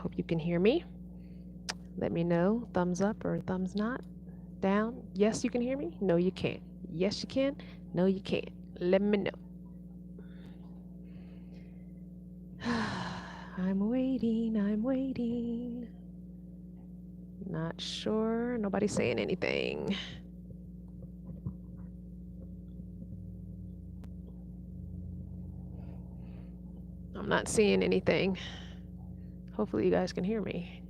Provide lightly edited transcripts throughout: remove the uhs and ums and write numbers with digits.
Hope you can hear me. Let me know, thumbs up or thumbs not, down. Yes, you can hear me. No, you can't. Yes, you can. No, you can't. Let me know. I'm waiting. I'm waiting. Not sure. Nobody's saying anything. I'm not seeing anything. Hopefully you guys can hear me.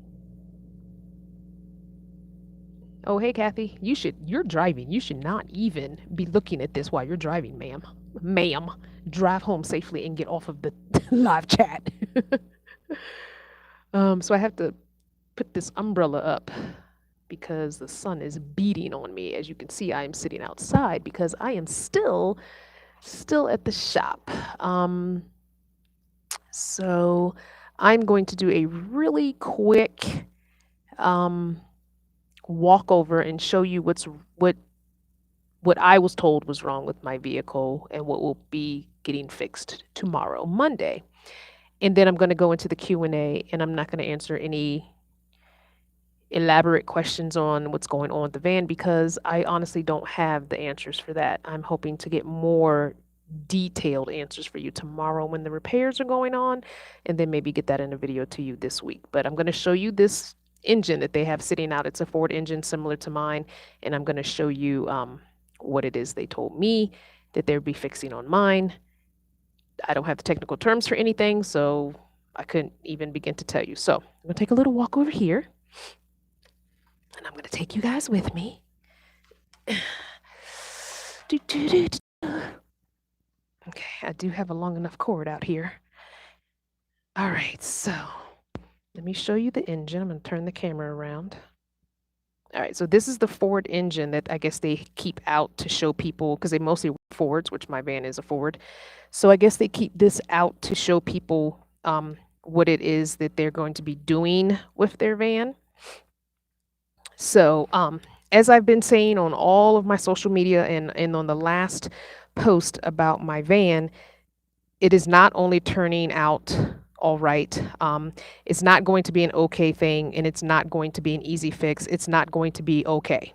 Oh, hey, Kathy. You're driving. You should not even be looking at this while you're driving, ma'am. Ma'am, drive home safely and get off of the live chat. So I have to put this umbrella up because the sun is beating on me. As you can see, I am sitting outside because I am still at the shop. So I'm going to do a really quick walk over and show you what I was told was wrong with my vehicle and what will be getting fixed tomorrow, Monday. And then I'm going to go into the Q&A, and I'm not going to answer any elaborate questions on what's going on with the van because I honestly don't have the answers for that. I'm hoping to get more detailed answers for you tomorrow when the repairs are going on, and then maybe get that in a video to you this week. But I'm going to show you this engine that they have sitting out. It's a Ford engine similar to mine, and I'm going to show you what it is they told me that they'd be fixing on mine. I don't have the technical terms for anything, so I couldn't even begin to tell you. So I'm going to take a little walk over here, and I'm going to take you guys with me. Okay, I do have a long enough cord out here. All right, so let me show you the engine. I'm going to turn the camera around. All right, so this is the Ford engine that I guess they keep out to show people because they mostly Fords, which my van is a Ford. So I guess they keep this out to show people what it is that they're going to be doing with their van. So as I've been saying on all of my social media and on the last post about my van, it is not only turning out all right. It's not going to be an okay thing, and it's not going to be an easy fix. It's not going to be okay.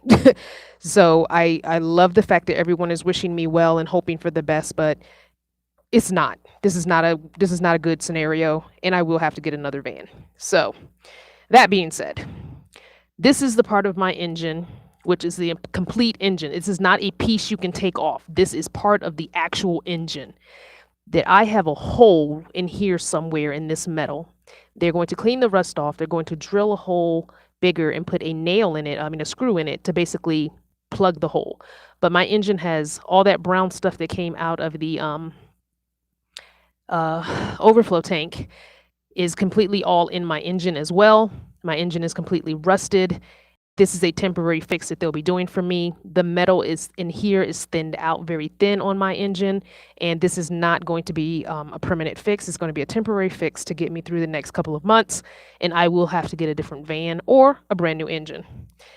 So I love the fact that everyone is wishing me well and hoping for the best, but it's not. This is not a good scenario, and I will have to get another van. So that being said, this is the part of my engine, which is the complete engine. This is not a piece you can take off. This is part of the actual engine. That I have a hole in here somewhere in this metal. They're going to clean the rust off. They're going to drill a hole bigger and put a nail in it, a screw in it to basically plug the hole. But my engine has all that brown stuff that came out of the overflow tank is completely all in my engine as well. My engine is completely rusted. This is a temporary fix that they'll be doing for me. The metal is in here is thinned out very thin on my engine, and this is not going to be a permanent fix. It's going to be a temporary fix to get me through the next couple of months, and I will have to get a different van or a brand new engine.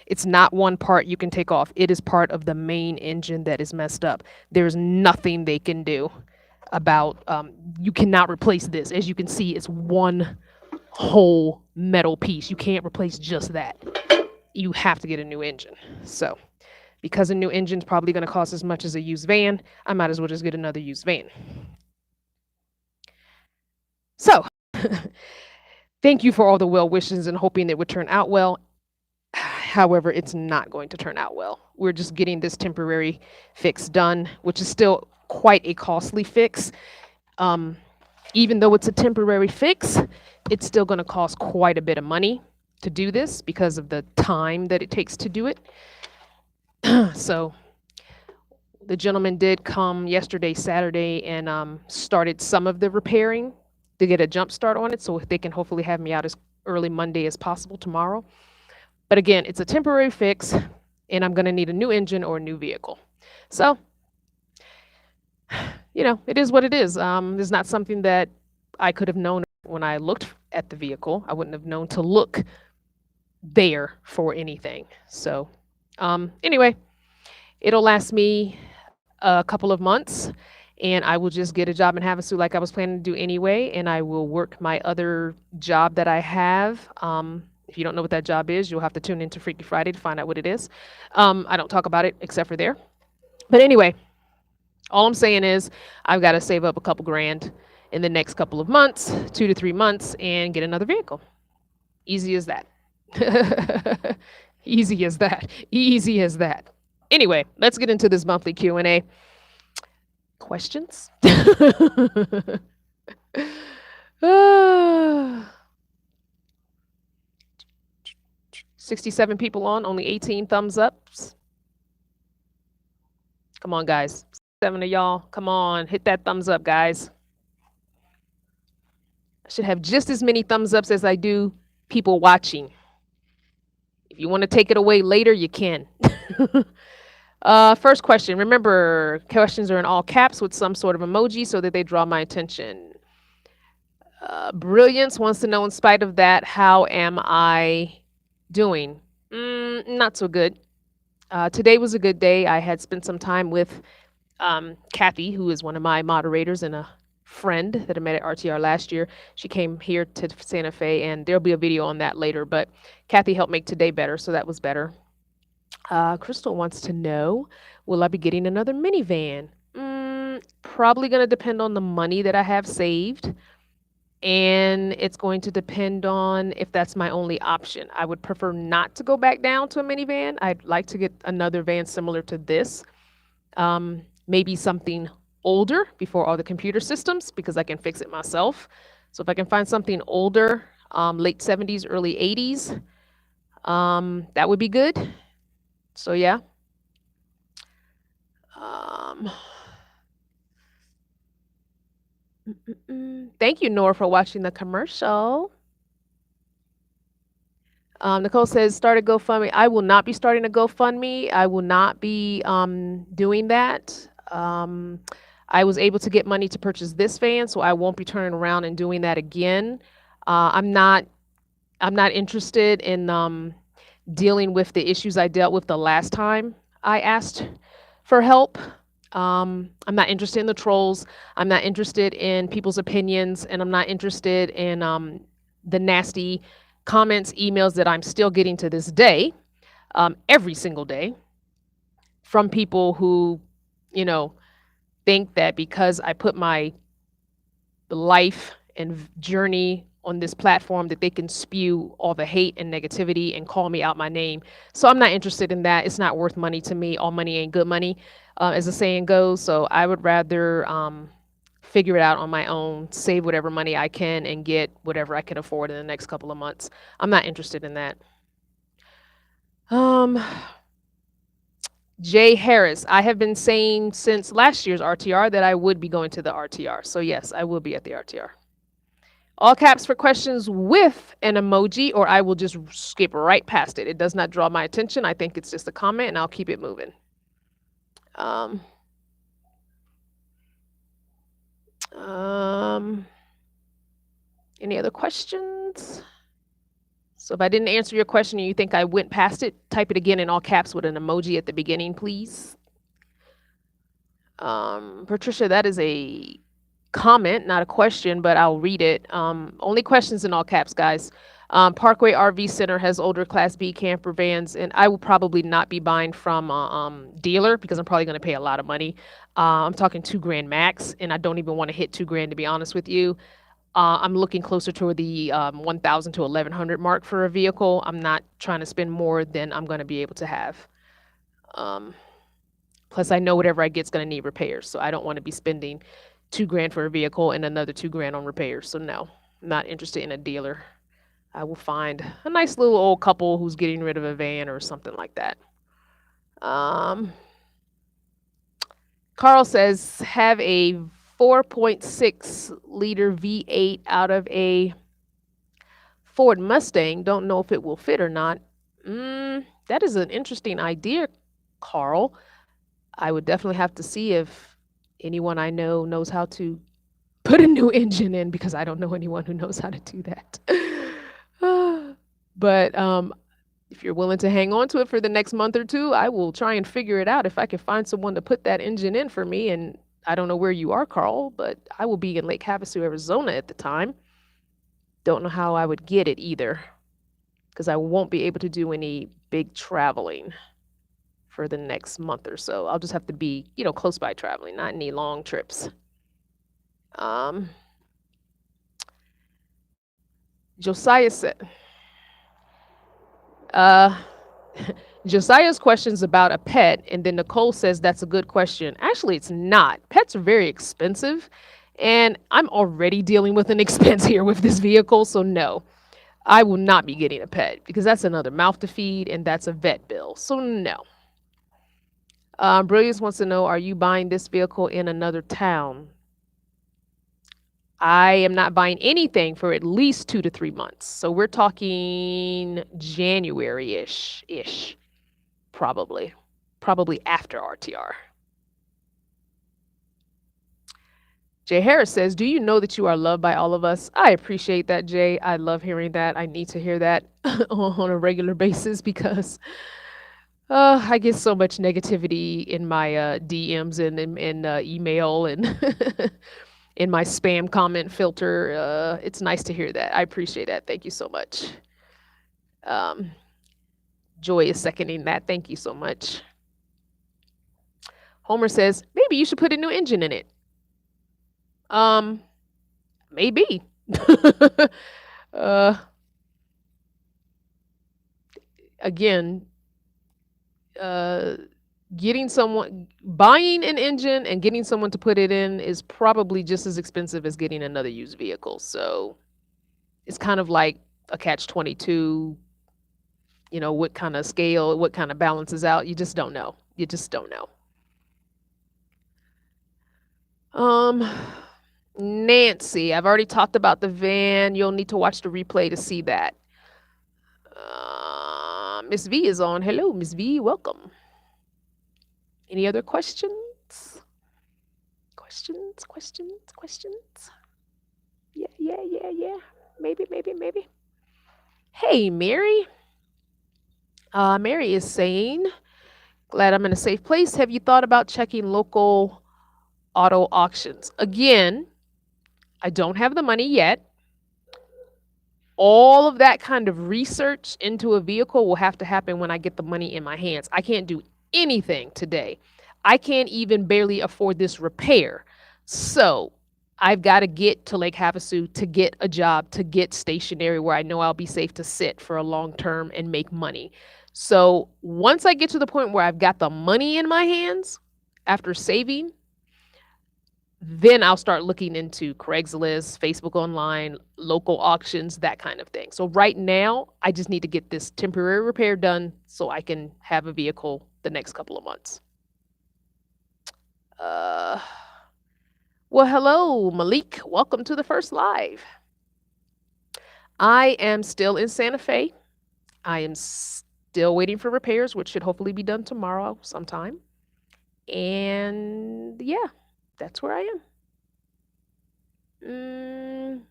It's not one part you can take off. It is part of the main engine that is messed up. There's nothing they can do about, you cannot replace this. As you can see, it's one whole metal piece. You can't replace just that. You have to get a new engine. So because a new engine is probably going to cost as much as a used van, I might as well just get another used van. So thank you for all the well wishes and hoping it would turn out well. However, it's not going to turn out well. We're just getting this temporary fix done, which is still quite a costly fix. Even though it's a temporary fix, it's still going to cost quite a bit of money to do this because of the time that it takes to do it. So the gentleman did come yesterday, Saturday, and started some of the repairing to get a jump start on it so they can hopefully have me out as early Monday as possible tomorrow. But again, it's a temporary fix, and I'm going to need a new engine or a new vehicle. So, it is what it is. It's not something that I could have known when I looked at the vehicle. I wouldn't have known to look there for anything. So anyway, it'll last me a couple of months, and I will just get a job in Havasu like I was planning to do anyway, and I will work my other job that I have. If you don't know what that job is, you'll have to tune into Freaky Friday to find out what it is. I don't talk about it except for there. But anyway, all I'm saying is I've got to save up a couple grand in the next couple of months, 2 to 3 months, and get another vehicle. Easy as that. Easy as that. Easy as that. Anyway, let's get into this monthly Q&A. Questions? 67 people on, only 18 thumbs ups. Come on, guys. 7 of y'all. Come on, hit that thumbs up, guys. I should have just as many thumbs ups as I do people watching. If you want to take it away later, you can. First question. Remember, questions are in all caps with some sort of emoji so that they draw my attention. Brilliance wants to know, in spite of that, how am I doing? Not so good. Today was a good day. I had spent some time with Kathy, who is one of my moderators and a friend that I met at RTR last year. She came here to Santa Fe, and there'll be a video on that later, but Kathy helped make today better, so that was better. Crystal wants to know, will I be getting another minivan? Probably going to depend on the money that I have saved, and it's going to depend on if that's my only option. I would prefer not to go back down to a minivan. I'd like to get another van similar to this. Maybe something older before all the computer systems, because I can fix it myself. So if I can find something older, late 70s, early 80s, that would be good. So yeah. Thank you, Nora, for watching the commercial. Nicole says, start a GoFundMe. I will not be starting a GoFundMe. I will not be doing that. I was able to get money to purchase this van, so I won't be turning around and doing that again. I'm not interested in dealing with the issues I dealt with the last time I asked for help. I'm not interested in the trolls. I'm not interested in people's opinions, and I'm not interested in the nasty comments, emails that I'm still getting to this day, every single day, from people who, think that because I put my life and journey on this platform that they can spew all the hate and negativity and call me out my name. So I'm not interested in that. It's not worth money to me. All money ain't good money, as the saying goes. So I would rather figure it out on my own, save whatever money I can, and get whatever I can afford in the next couple of months. I'm not interested in that. Jay Harris, I have been saying since last year's RTR that I would be going to the RTR. So yes, I will be at the RTR. All caps for questions with an emoji, or I will just skip right past it. It does not draw my attention. I think it's just a comment, and I'll keep it moving. Any other questions? So if I didn't answer your question and you think I went past it, type it again in all caps with an emoji at the beginning, please. Patricia, that is a comment, not a question, but I'll read it. Only questions in all caps, guys. Parkway RV Center has older Class B camper vans, and I will probably not be buying from a dealer because I'm probably going to pay a lot of money. I'm talking $2,000 max, and I don't even want to hit $2,000 to be honest with you. I'm looking closer toward the 1,000 to 1,100 mark for a vehicle. I'm not trying to spend more than I'm going to be able to have. Plus, I know whatever I get is going to need repairs, so I don't want to be spending $2,000 for a vehicle and another $2,000 on repairs. So no, I'm not interested in a dealer. I will find a nice little old couple who's getting rid of a van or something like that. Carl says, have a 4.6 liter V8 out of a Ford Mustang. Don't know if it will fit or not. That is an interesting idea, Carl. I would definitely have to see if anyone I know knows how to put a new engine in, because I don't know anyone who knows how to do that. But if you're willing to hang on to it for the next month or two, I will try and figure it out if I can find someone to put that engine in for me and I don't know where you are, Carl, but I will be in Lake Havasu, Arizona at the time. Don't know how I would get it either, because I won't be able to do any big traveling for the next month or so. I'll just have to be, close by traveling, not any long trips. Um, Josiah said, uh, Josiah's question's about a pet, and then Nicole says that's a good question. Actually, it's not. Pets are very expensive, and I'm already dealing with an expense here with this vehicle, so no. I will not be getting a pet because that's another mouth to feed and that's a vet bill. So no. Brilliance wants to know, are you buying this vehicle in another town? I am not buying anything for at least 2 to 3 months. So we're talking January-ish, probably. Probably after RTR. Jay Harris says, do you know that you are loved by all of us? I appreciate that, Jay. I love hearing that. I need to hear that on a regular basis because I get so much negativity in my DMs and in email and in my spam comment filter. It's nice to hear that. I appreciate that. Thank you so much. Joy is seconding that. Thank you so much. Homer says, maybe you should put a new engine in it. Maybe. Again, buying an engine and getting someone to put it in is probably just as expensive as getting another used vehicle. So it's kind of like a catch-22, what kind of scale, what kind of balances out. You just don't know. You just don't know. Nancy, I've already talked about the van. You'll need to watch the replay to see that. Miss V is on. Hello, Miss V. Welcome. Any other questions? Questions? Yeah. Maybe. Hey, Mary. Mary is saying, glad I'm in a safe place. Have you thought about checking local auto auctions? Again, I don't have the money yet. All of that kind of research into a vehicle will have to happen when I get the money in my hands. I can't do anything today. I can't even barely afford this repair. So I've got to get to Lake Havasu to get a job, to get stationary where I know I'll be safe to sit for a long term and make money. So once I get to the point where I've got the money in my hands after saving, then I'll start looking into Craigslist, Facebook online, local auctions, that kind of thing. So right now, I just need to get this temporary repair done so I can have a vehicle the next couple of months. Well, hello, Malik. Welcome to the first live. I am still in Santa Fe. I am still waiting for repairs, which should hopefully be done tomorrow sometime. And yeah, that's where I am.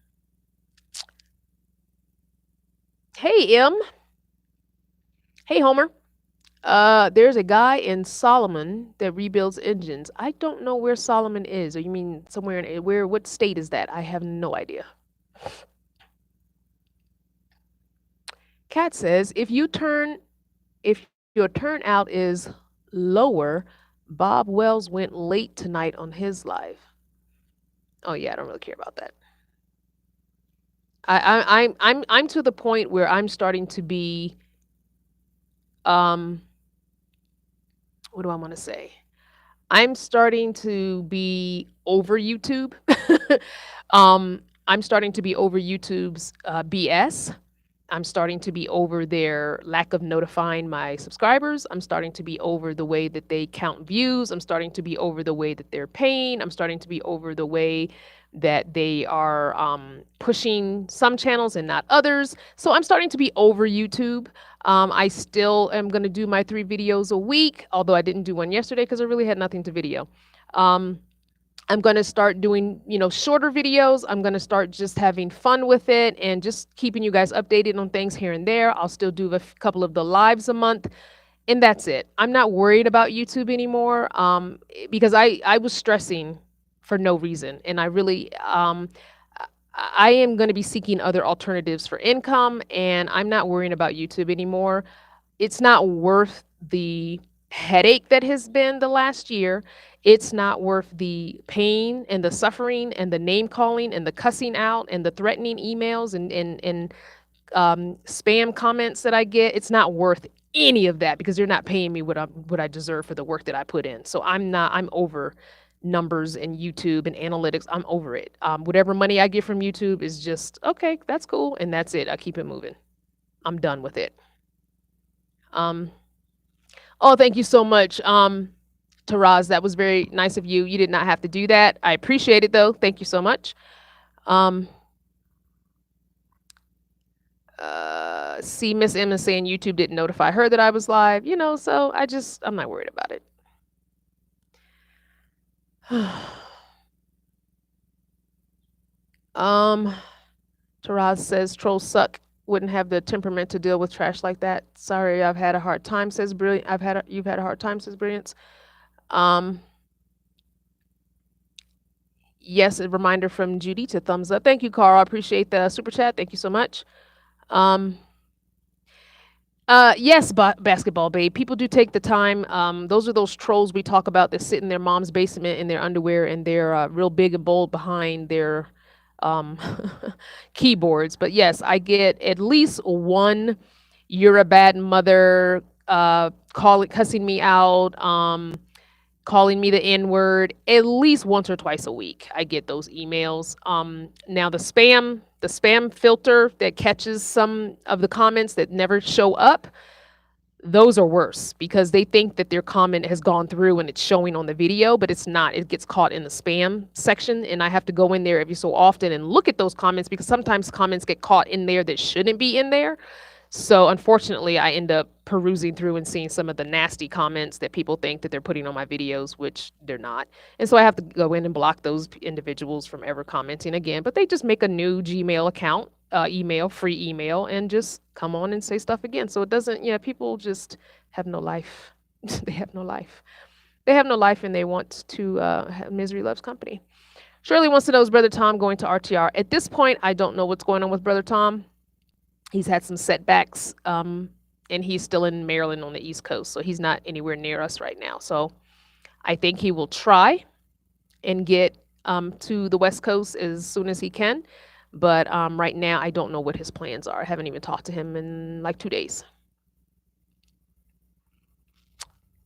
Hey, M. Hey, Homer. There's a guy in Solomon that rebuilds engines. I don't know where Solomon is. Or you mean somewhere in what state is that? I have no idea. Kat says, if your turnout is lower, Bob Wells went late tonight on his live. Oh yeah, I don't really care about that. I'm to the point where I'm starting to be what do I want to say? I'm starting to be over YouTube. I'm starting to be over YouTube's BS. I'm starting to be over their lack of notifying my subscribers. I'm starting to be over the way that they count views. I'm starting to be over the way that they're paying. I'm starting to be over the way that they are pushing some channels and not others. So I'm starting to be over YouTube. I still am going to do my 3 videos a week, although I didn't do one yesterday because I really had nothing to video. I'm going to start doing, shorter videos. I'm going to start just having fun with it and just keeping you guys updated on things here and there. I'll still do a couple of the lives a month. And that's it. I'm not worried about YouTube anymore, because I was stressing for no reason, and I really I am going to be seeking other alternatives for income, and I'm not worrying about YouTube anymore. It's not worth the headache that has been the last year. It's not worth the pain and the suffering and the name calling and the cussing out and the threatening emails and spam comments that I get. It's not worth any of that because they're not paying me what I deserve for the work that I put in. So I'm over numbers and YouTube and analytics. I'm over it. Whatever money I get from YouTube is just okay. That's cool, and that's it. I keep it moving. I'm done with it. Um, oh, thank you so much, Taraz. That was very nice of you. You did not have to do that. I appreciate it though. Thank you so much. Um, see, Miss Emma saying YouTube didn't notify her that I was live, so I'm not worried about it. Taraz says trolls suck. Wouldn't have the temperament to deal with trash like that. Sorry, I've had a hard time, says Brilliant. You've had a hard time, says Brilliance. Yes, a reminder from Judy to thumbs up. Thank you, Carl. I appreciate the super chat. Thank you so much. Yes, basketball babe. People do take the time. Those are those trolls we talk about that sit in their mom's basement in their underwear and they're real big and bold behind their um, keyboards. But yes, I get at least one "you're a bad mother," cussing me out, calling me the N word at least once or twice a week. I get those emails. Now the spam filter that catches some of the comments that never show up, those are worse because they think that their comment has gone through and it's showing on the video, but it's not. It gets caught in the spam section, and I have to go in there every so often and look at those comments because sometimes comments get caught in there that shouldn't be in there. So unfortunately, I end up perusing through and seeing some of the nasty comments that people think that they're putting on my videos, which they're not. And so I have to go in and block those individuals from ever commenting again. But they just make a new Gmail account, free email, and just come on and say stuff again. So it doesn't, people just have no life. They have no life. They have no life, and they want to have misery loves company. Shirley wants to know, is Brother Tom going to RTR? At this point, I don't know what's going on with Brother Tom. He's had some setbacks, and he's still in Maryland on the East Coast, so he's not anywhere near us right now. So I think he will try and get to the West Coast as soon as he can. But right now, I don't know what his plans are. I haven't even talked to him in like 2 days.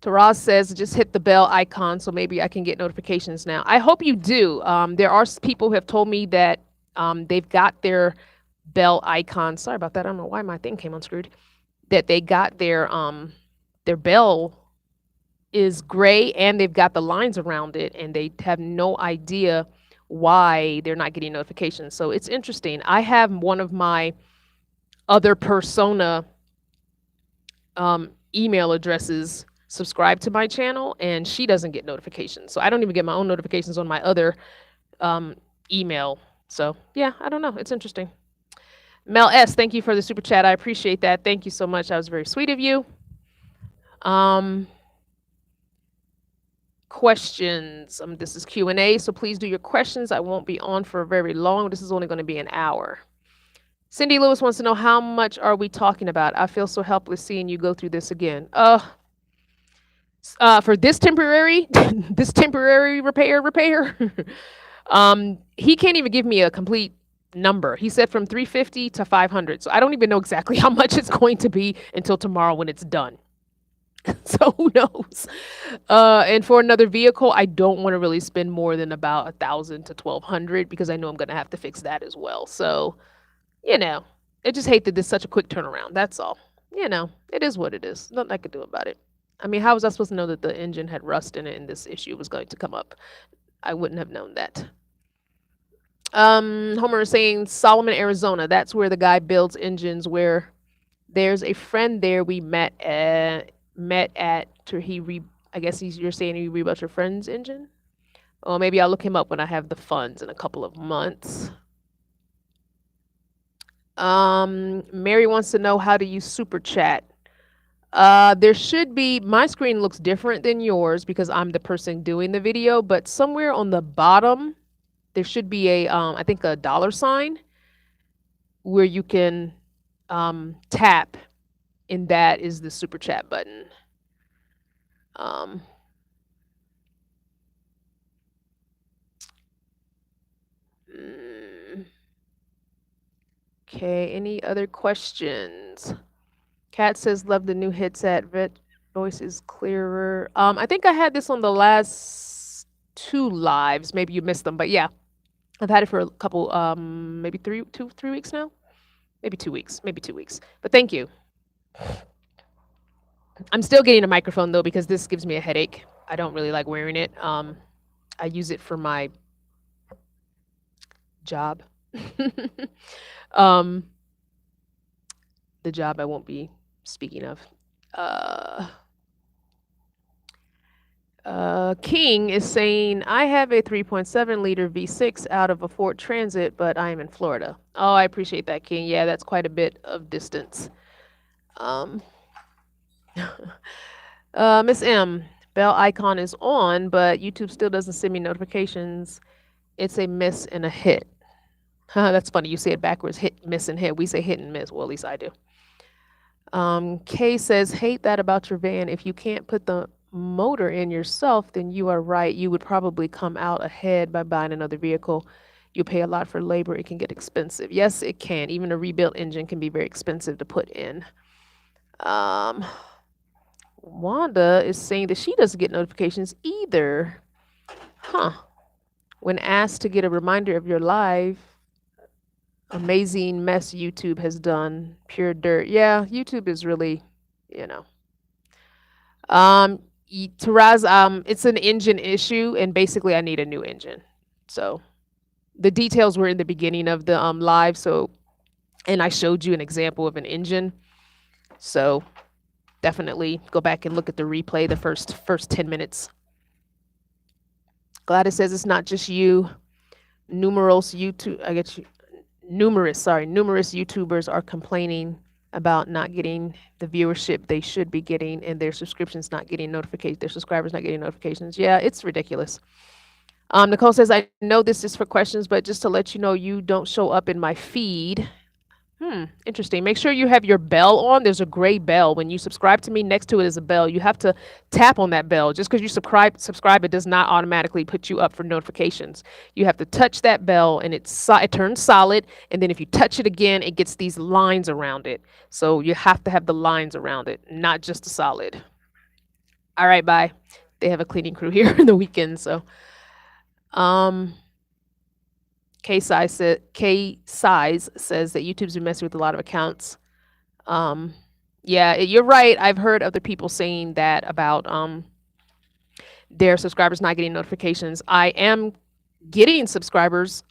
Taraz says, just hit the bell icon so maybe I can get notifications now. I hope you do. There are people who have told me that they've got their bell icon. Sorry about that. I don't know why my thing came unscrewed. That they got their bell is gray and they've got the lines around it and they have no idea why they're not getting notifications. So it's interesting. I have one of my other persona email addresses subscribed to my channel and she doesn't get notifications. So I don't even get my own notifications on my other email. So yeah, I don't know. It's interesting. Mel S, thank you for the super chat. I appreciate that. Thank you so much. That was very sweet of you. Questions. This is Q&A, so please do your questions. I won't be on for very long. This is only going to be an hour. Cindy Lewis wants to know, how much are we talking about? I feel so helpless seeing you go through this again. For this temporary, repair. He can't even give me a complete number. He said from 350 to 500. So I don't even know exactly how much it's going to be until tomorrow when it's done. So who knows? And for another vehicle, I don't want to really spend more than about 1,000 to 1,200 because I know I'm going to have to fix that as well. So, I just hate that this is such a quick turnaround. That's all. It is what it is. Nothing I could do about it. I mean, how was I supposed to know that the engine had rust in it and this issue was going to come up? I wouldn't have known that. Homer is saying Solomon, Arizona. That's where the guy builds engines. Where there's a friend there we met at. I guess you're saying he rebuilt your friend's engine. Or maybe I'll look him up when I have the funds in a couple of months. Mary wants to know how to use super chat. There should be, my screen looks different than yours because I'm the person doing the video, but somewhere on the bottom, there should be a, I think a dollar sign where you can tap, and that is the super chat button. Um, okay, any other questions? Kat says, love the new headset. Voice is clearer. I think I had this on the last 2 lives. Maybe you missed them, but yeah, I've had it for a couple, maybe 3 weeks now. Maybe 2 weeks. Maybe 2 weeks. But thank you. I'm still getting a microphone though because this gives me a headache. I don't really like wearing it. I use it for my job. um, the job I won't be speaking of. King is saying, I have a 3.7 liter V6 out of a Ford Transit, but I am in Florida. Oh, I appreciate that, King. Yeah, that's quite a bit of distance. Miss M, bell icon is on, but YouTube still doesn't send me notifications. It's a miss and a hit. That's funny. You say it backwards, hit, miss, and hit. We say hit and miss. Well, at least I do. Kay says, hate that about your van. If you can't put the motor in yourself, then you are right. You would probably come out ahead by buying another vehicle. You pay a lot for labor. It can get expensive. Yes, it can. Even a rebuilt engine can be very expensive to put in. Wanda is saying that she doesn't get notifications either. Huh. When asked to get a reminder of your live, amazing mess YouTube has done. Pure dirt. Yeah, YouTube is really, you know. Taraz, it's an engine issue, and basically I need a new engine. So the details were in the beginning of the live, so, and I showed you an example of an engine. So definitely go back and look at the replay, the first 10 minutes. Gladys says it's not just you. Numerous YouTubers are complaining about not getting the viewership they should be getting and their subscriptions not getting notifications, their subscribers not getting notifications. Yeah, it's ridiculous. Nicole says, I know this is for questions, but just to let you know, you don't show up in my feed. Interesting. Make sure you have your bell on. There's a gray bell. When you subscribe to me, next to it is a bell. You have to tap on that bell. Just because you subscribe, it does not automatically put you up for notifications. You have to touch that bell, and it turns solid. And then if you touch it again, it gets these lines around it. So you have to have the lines around it, not just a solid. All right, bye. They have a cleaning crew here in the weekend, so. K-Size says that YouTube's been messing with a lot of accounts. Yeah, you're right. I've heard other people saying that about their subscribers not getting notifications. I am getting subscribers.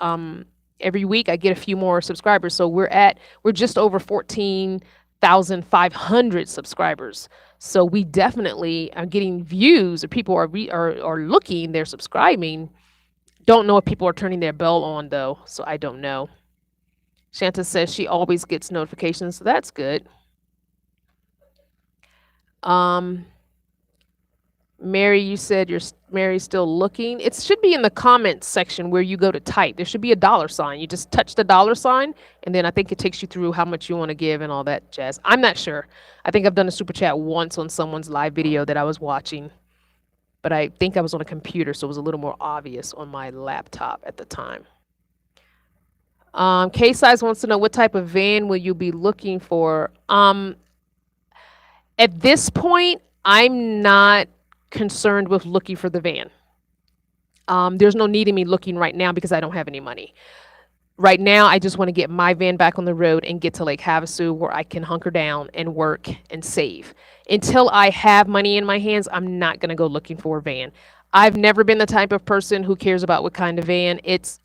Every week I get a few more subscribers. So we're just over 14,500 subscribers. So we definitely are getting views, or people are looking, they're subscribing. Don't know if people are turning their bell on though, so I don't know. Shanta says she always gets notifications, so that's good. Mary, you said Mary's still looking. It should be in the comments section where you go to type. There should be a dollar sign. You just touch the dollar sign, and then I think it takes you through how much you want to give and all that jazz. I'm not sure. I think I've done a super chat once on someone's live video that I was watching, but I think I was on a computer, so it was a little more obvious on my laptop at the time. K-Size wants to know, what type of van will you be looking for? At this point, I'm not concerned with looking for the van. There's no need in me looking right now because I don't have any money. Right now, I just want to get my van back on the road and get to Lake Havasu where I can hunker down and work and save. Until I have money in my hands, I'm not going to go looking for a van. I've never been the type of person who cares about what kind of van. It's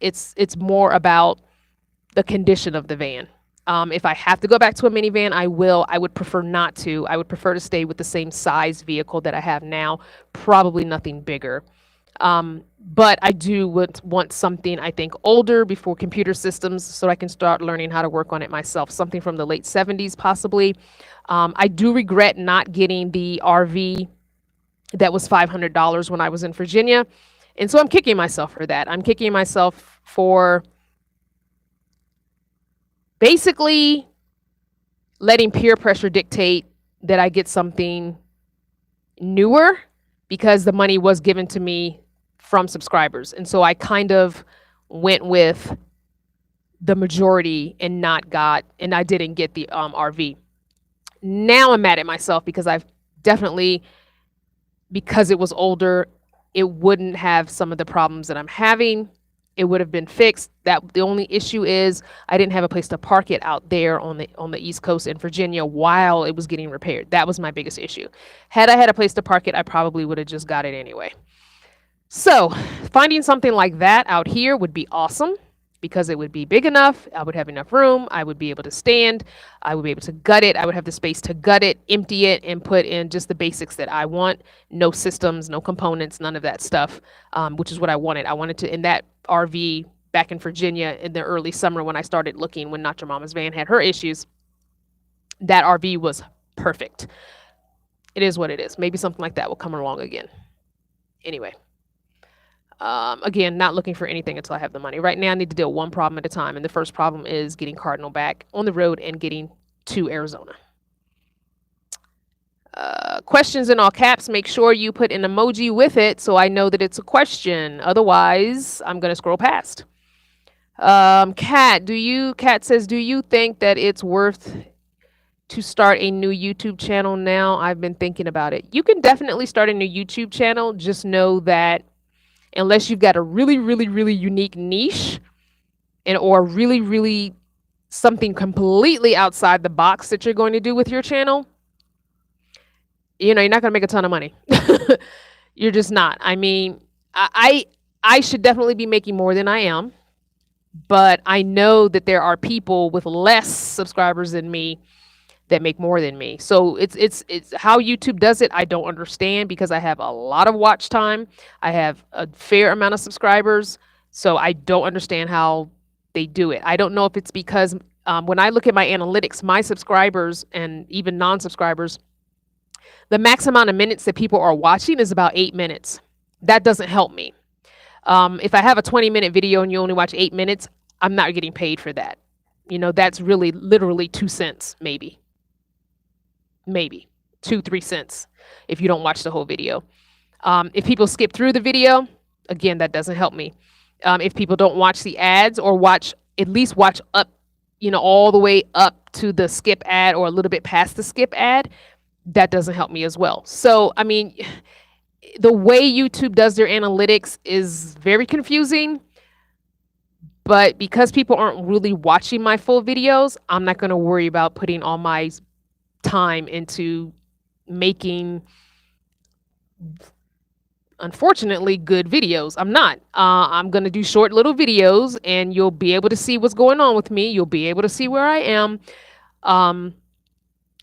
more about the condition of the van. If I have to go back to a minivan, I will. I would prefer not to. I would prefer to stay with the same size vehicle that I have now, probably nothing bigger. But I do want something, I think, older before computer systems so I can start learning how to work on it myself. Something from the late 70s, possibly. I do regret not getting the RV that was $500 when I was in Virginia. And so I'm kicking myself for that. I'm kicking myself for basically letting peer pressure dictate that I get something newer because the money was given to me from subscribers. And so I kind of went with the majority and I didn't get the RV. Now I'm mad at myself because because it was older, it wouldn't have some of the problems that I'm having. It would have been fixed. That the only issue is I didn't have a place to park it out there on the East Coast in Virginia while it was getting repaired. That was my biggest issue. Had I had a place to park it, I probably would have just got it anyway. So finding something like that out here would be awesome because it would be big enough. I would have enough room. I would be able to stand. I would be able to gut it. I would have the space to gut it, empty it, and put in just the basics that I want. No systems, no components, none of that stuff, which is what I wanted. I wanted to, in that RV back in Virginia in the early summer when I started looking, when Not Your Mama's Van had her issues, that RV was perfect. It is what it is. Maybe something like that will come along again. Anyway. Again, not looking for anything until I have the money. Right now, I need to deal one problem at a time. And the first problem is getting Cardinal back on the road and getting to Arizona. Questions in all caps. Make sure you put an emoji with it so I know that it's a question. Otherwise, I'm going to scroll past. Kat says, do you think that it's worth to start a new YouTube channel now? I've been thinking about it. You can definitely start a new YouTube channel. Just know that unless you've got a really, really, really unique niche or really, really something completely outside the box that you're going to do with your channel, you're not going to make a ton of money. You're just not. I mean, I should definitely be making more than I am, but I know that there are people with less subscribers than me that make more than me. So it's how YouTube does it. I don't understand because I have a lot of watch time. I have a fair amount of subscribers. So I don't understand how they do it. I don't know if it's because when I look at my analytics, my subscribers and even non-subscribers, the max amount of minutes that people are watching is about 8 minutes. That doesn't help me. If I have a 20-minute video and you only watch 8 minutes, I'm not getting paid for that. That's really literally 2 cents, maybe 2-3 cents if you don't watch the whole video. If people skip through the video, again, that doesn't help me. If people don't watch the ads or at least watch up, all the way up to the skip ad or a little bit past the skip ad, that doesn't help me as well. So, I mean, the way YouTube does their analytics is very confusing. But because people aren't really watching my full videos, I'm not going to worry about putting all my time into making, unfortunately, good videos. I'm not. I'm going to do short little videos and you'll be able to see what's going on with me. You'll be able to see where I am.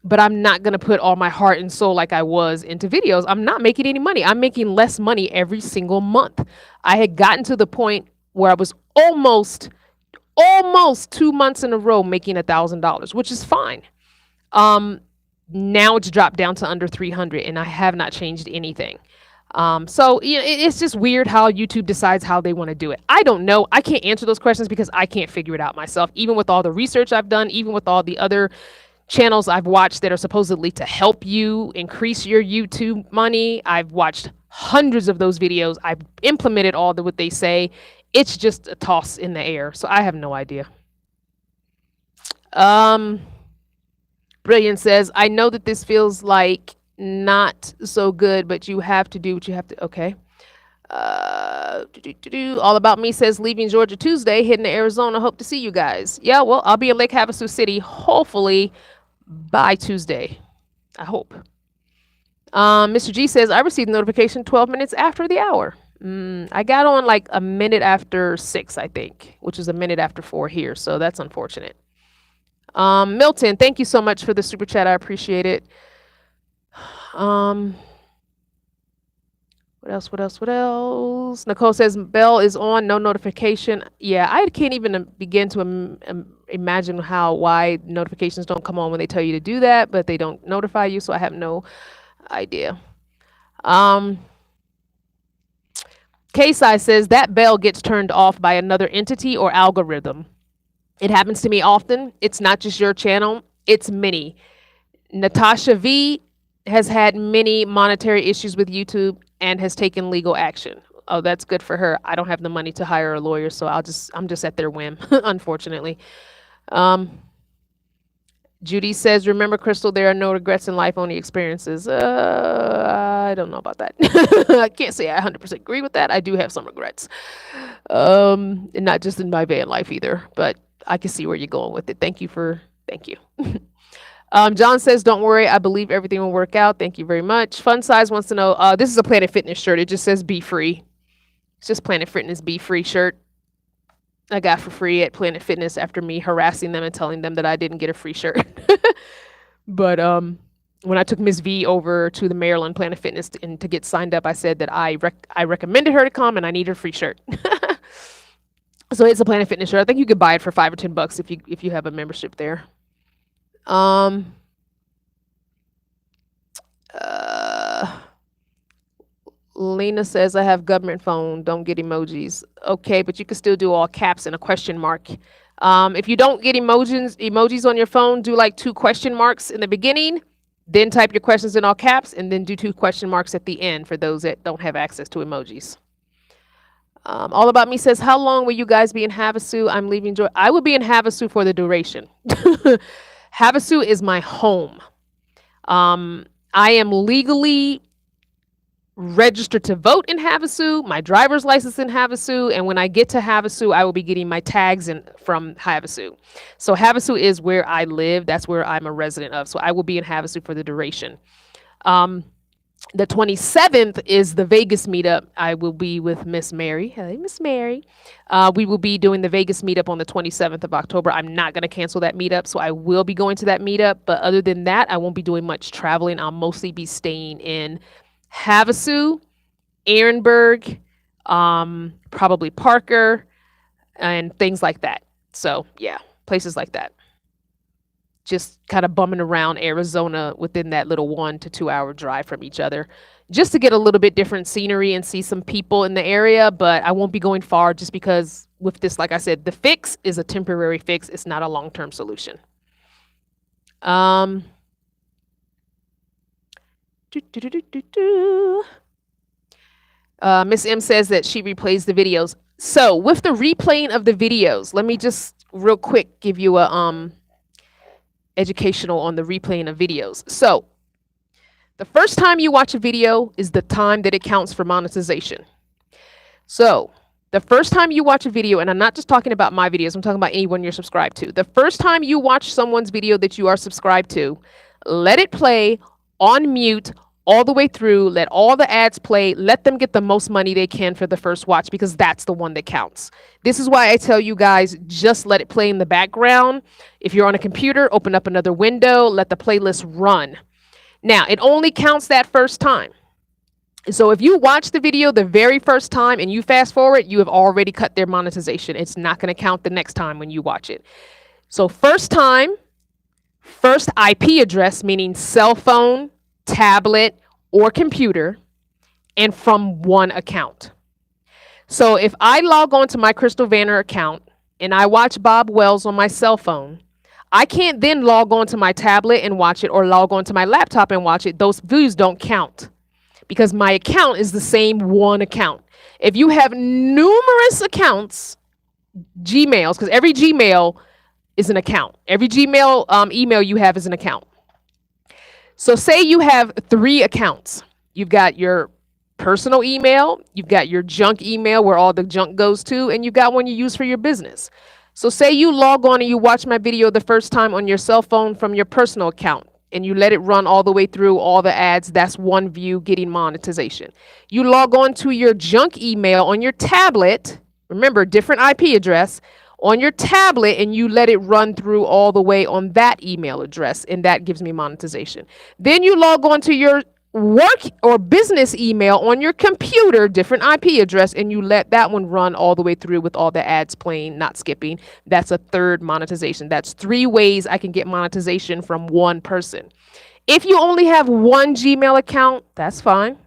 But I'm not going to put all my heart and soul like I was into videos. I'm not making any money. I'm making less money every single month. I had gotten to the point where I was almost 2 months in a row making $1,000, which is fine. Now it's dropped down to under 300 and I have not changed anything. So it's just weird how YouTube decides how they want to do it. I don't know. I can't answer those questions because I can't figure it out myself. Even with all the research I've done, even with all the other channels I've watched that are supposedly to help you increase your YouTube money. I've watched hundreds of those videos. I've implemented all what they say. It's just a toss in the air. So I have no idea. Brilliant says, I know that this feels like not so good, but you have to do what you have to. Okay. All About Me says, leaving Georgia Tuesday, heading to Arizona. Hope to see you guys. Yeah, well, I'll be in Lake Havasu City, hopefully by Tuesday. I hope. Mr. G says, I received notification 12 minutes after the hour. I got on like a minute after 6, I think, which is a minute after 4 here. So that's unfortunate. Milton, thank you so much for the super chat. I appreciate it. What else? What else? What else? Nicole says bell is on, no notification. Yeah, I can't even begin to imagine why notifications don't come on when they tell you to do that, but they don't notify you. So I have no idea. K-Sai says that bell gets turned off by another entity or algorithm. It happens to me often. It's not just your channel. It's many. Natasha V has had many monetary issues with YouTube and has taken legal action. Oh, that's good for her. I don't have the money to hire a lawyer, so I'm just at their whim, unfortunately. Judy says, remember, Crystal, there are no regrets in life, only experiences. I don't know about that. I can't say I 100% agree with that. I do have some regrets. And not just in my van life either, but I can see where you're going with it. Thank you. John says, don't worry. I believe everything will work out. Thank you very much. Fun Size wants to know, this is a Planet Fitness shirt. It just says be free. It's just Planet Fitness be free shirt. I got for free at Planet Fitness after me harassing them and telling them that I didn't get a free shirt. But when I took Miss V over to the Maryland Planet Fitness to get signed up, I said that I recommended her to come and I need her free shirt. So it's a Planet Fitness shirt. I think you could buy it for $5 or $10 if you have a membership there. Lena says, I have government phone, don't get emojis. Okay, but you can still do all caps and a question mark. If you don't get emojis on your phone, do like 2 question marks in the beginning, then type your questions in all caps, and then do 2 question marks at the end for those that don't have access to emojis. All About Me says, how long will you guys be in Havasu? I'm leaving Georgia. I will be in Havasu for the duration. Havasu is my home. I am legally registered to vote in Havasu, my driver's license in Havasu, and when I get to Havasu, I will be getting my tags from Havasu. So Havasu is where I live. That's where I'm a resident of. So I will be in Havasu for the duration. The 27th is the Vegas meetup. I will be with Miss Mary. Hey, Miss Mary. We will be doing the Vegas meetup on the 27th of October. I'm not going to cancel that meetup, so I will be going to that meetup. But other than that, I won't be doing much traveling. I'll mostly be staying in Havasu, Ehrenberg, probably Parker, and things like that. So yeah, places like that. Just kind of bumming around Arizona within that little 1 to 2 hour drive from each other, just to get a little bit different scenery and see some people in the area. But I won't be going far just because with this, like I said, the fix is a temporary fix. It's not a long-term solution. Miss M says that she replays the videos. So with the replaying of the videos, let me just real quick give you a educational on the replaying of videos. So the first time you watch a video is the time that it counts for monetization. So the first time you watch a video, and I'm not just talking about my videos, I'm talking about anyone you're subscribed to. The first time you watch someone's video that you are subscribed to, let it play on mute all the way through, let all the ads play, let them get the most money they can for the first watch, because that's the one that counts. This is why I tell you guys, just let it play in the background. If you're on a computer, open up another window, let the playlist run. Now, it only counts that first time. So if you watch the video the very first time and you fast forward, you have already cut their monetization. It's not going to count the next time when you watch it. So first time, first IP address, meaning cell phone, tablet, or computer, and from one account. So if I log on to my Crystal Vanner account and I watch Bob Wells on my cell phone, I can't then log on to my tablet and watch it, or log on to my laptop and watch it. Those views don't count because my account is the same one account. If you have numerous accounts, Gmails, because every Gmail is an account. Every Gmail email you have is an account. So say you have 3 accounts. You've got your personal email, you've got your junk email where all the junk goes to, and you've got one you use for your business. So say you log on and you watch my video the first time on your cell phone from your personal account, and you let it run all the way through all the ads. That's one view getting monetization. You log on to your junk email on your tablet, remember, different IP address, on your tablet, and you let it run through all the way on that email address, and that gives me monetization. Then you log on to your work or business email on your computer, different IP address, and you let that one run all the way through with all the ads playing, not skipping. That's a third monetization. That's 3 ways I can get monetization from one person. If you only have one Gmail account, that's fine.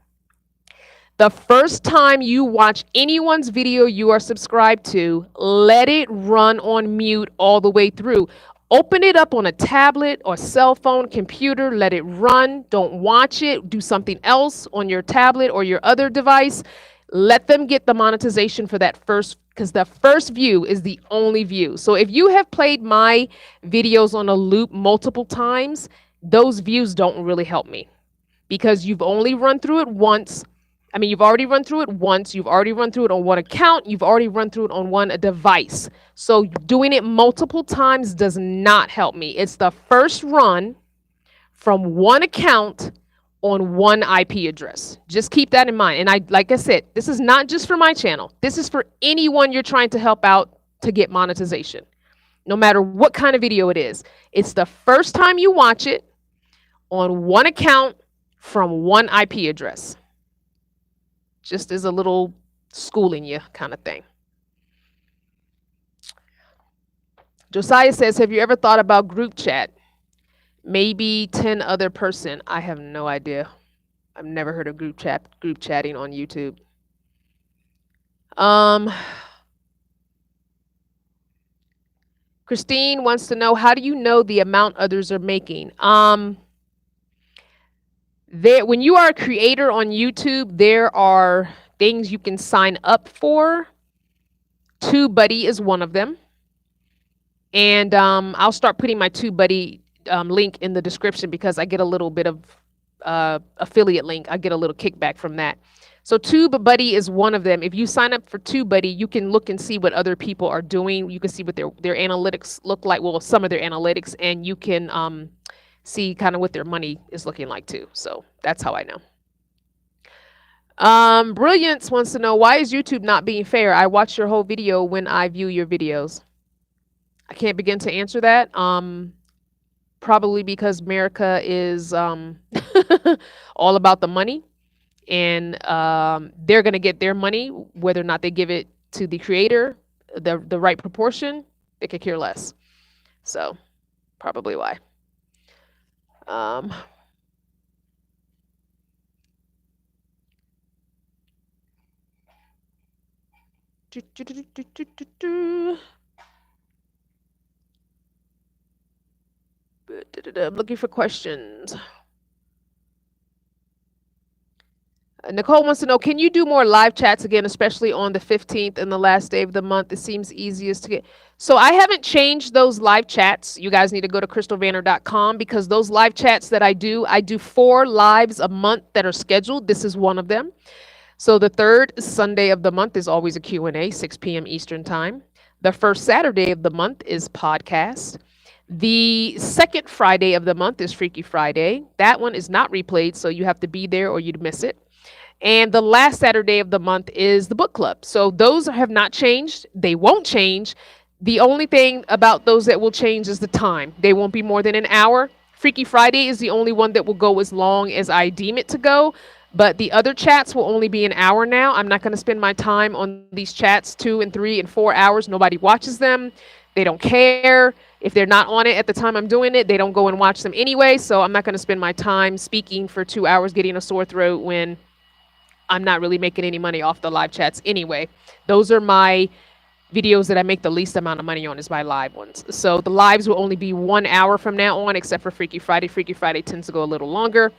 The first time you watch anyone's video you are subscribed to, let it run on mute all the way through. Open it up on a tablet or cell phone, computer, let it run. Don't watch it. Do something else on your tablet or your other device. Let them get the monetization for that first, because the first view is the only view. So if you have played my videos on a loop multiple times, those views don't really help me because you've only run through it once. I mean, you've already run through it once. You've already run through it on one account. You've already run through it on one device. So doing it multiple times does not help me. It's the first run from one account on one IP address. Just keep that in mind. And like I said, this is not just for my channel. This is for anyone you're trying to help out to get monetization. No matter what kind of video it is. It's the first time you watch it on one account from one IP address. Just as a little schooling you kind of thing. Josiah says, have you ever thought about group chat? Maybe 10 other person. I have no idea. I've never heard of group chatting on YouTube. Christine wants to know, how do you know the amount others are making? When you are a creator on YouTube, there are things you can sign up for. TubeBuddy is one of them. And I'll start putting my TubeBuddy link in the description because I get a little bit of affiliate link. I get a little kickback from that. So TubeBuddy is one of them. If you sign up for TubeBuddy, you can look and see what other people are doing. You can see what their analytics look like. Well, some of their analytics, and you can see kind of what their money is looking like too. So that's how I know. Brilliance wants to know, why is YouTube not being fair? I watch your whole video when I view your videos. I can't begin to answer that. Probably because America is all about the money, and they're going to get their money whether or not they give it to the creator the right proportion. They could care less. So probably why. I'm looking for questions. Nicole wants to know, can you do more live chats again, especially on the 15th and the last day of the month? It seems easiest to get. So I haven't changed those live chats. You guys need to go to crystalvanner.com because those live chats that I do 4 lives a month that are scheduled. This is one of them. So the third Sunday of the month is always a Q&A, 6 p.m. Eastern time. The first Saturday of the month is podcast. The second Friday of the month is Freaky Friday. That one is not replayed, so you have to be there or you'd miss it. And the last Saturday of the month is the book club. So those have not changed. They won't change. The only thing about those that will change is the time. They won't be more than an hour. Freaky Friday is the only one that will go as long as I deem it to go. But the other chats will only be an hour now. I'm not going to spend my time on these chats 2 and 3 and 4 hours. Nobody watches them. They don't care. If they're not on it at the time I'm doing it, they don't go and watch them anyway. So I'm not going to spend my time speaking for 2 hours getting a sore throat when I'm not really making any money off the live chats anyway. Those are my videos that I make the least amount of money on, is my live ones. So the lives will only be 1 hour from now on, except for Freaky Friday. Freaky Friday tends to go a little longer.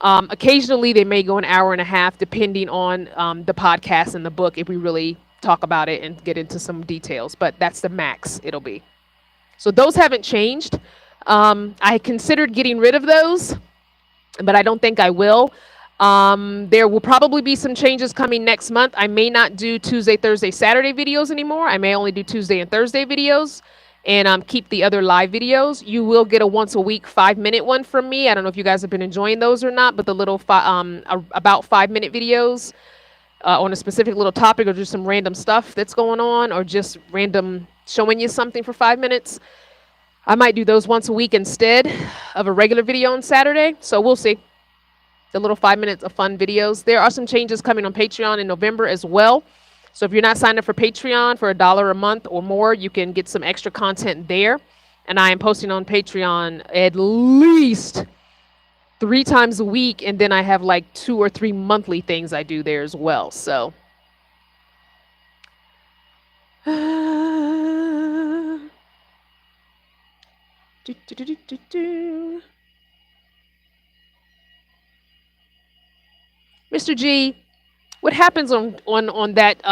Occasionally they may go an hour and a half, depending on the podcast and the book, if we really talk about it and get into some details. But that's the max it'll be. So those haven't changed. I considered getting rid of those, but I don't think I will. There will probably be some changes coming next month. I may not do Tuesday, Thursday, Saturday videos anymore. I may only do Tuesday and Thursday videos and keep the other live videos. You will get a once a week 5-minute one from me. I don't know if you guys have been enjoying those or not, but the little about 5-minute videos on a specific little topic, or just some random stuff that's going on, or just random showing you something for 5 minutes. I might do those once a week instead of a regular video on Saturday. So we'll see. the little 5 minutes of fun videos. There are some changes coming on Patreon in November as well. So if you're not signed up for Patreon for $1 a month or more, you can get some extra content there. And I am posting on Patreon at least 3 times a week, and then I have like 2 or 3 monthly things I do there as well. So Mr. G, what happens on that